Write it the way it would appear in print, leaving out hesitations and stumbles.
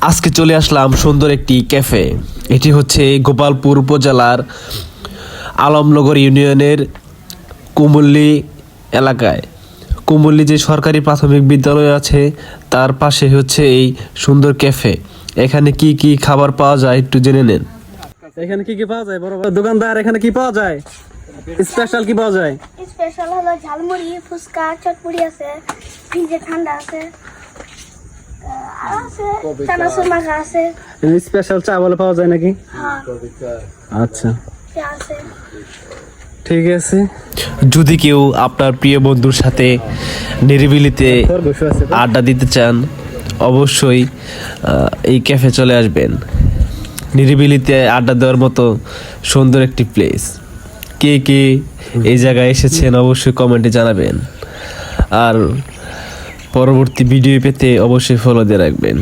আজকে চলে আসলাম সুন্দর একটি ক্যাফে। এটি হচ্ছে গোপালপুর উপজেলার আলমনগর ইউনিয়নের কুমুল্লি এলাকায়। কুমুল্লি যে সরকারি প্রাথমিক বিদ্যালয় আছে তার পাশে হচ্ছে এই সুন্দর ক্যাফে। এখানে কি কি খাবার পাওয়া যায় একটু জেনে নেন। এখানে কি কি পাওয়া যায় বড় বড় দোকানদার? এখানে কি পাওয়া যায়? স্পেশাল কি পাওয়া যায়? স্পেশাল হলো ঝালমুড়ি, ফুচকা, চটপুরি আছে, ফ্রিজে ঠান্ডা আছে, আর আছে চানাচুর মাখা আছে। স্পেশাল চা বলে পাওয়া যায় নাকি? হ্যাঁ, আচ্ছা, চা আছে। ঠিক আছে। যদি কেউ আপনার প্রিয় বন্ধুর সাথে নিরিবিলিতে খরগোশ আছে তো? আড্ডা দিতে চান অবশ্যই এই ক্যাফে চলে আসবেন। নিরিবিলিতে আড্ডা দেওয়ার মতো সুন্দর একটি প্লেস। কে কে এই জায়গায় এসেছেন অবশ্যই কমেন্টে জানাবেন। আর পরবর্তী ভিডিও পেতে অবশ্যই ফলো দিয়ে রাখবেন।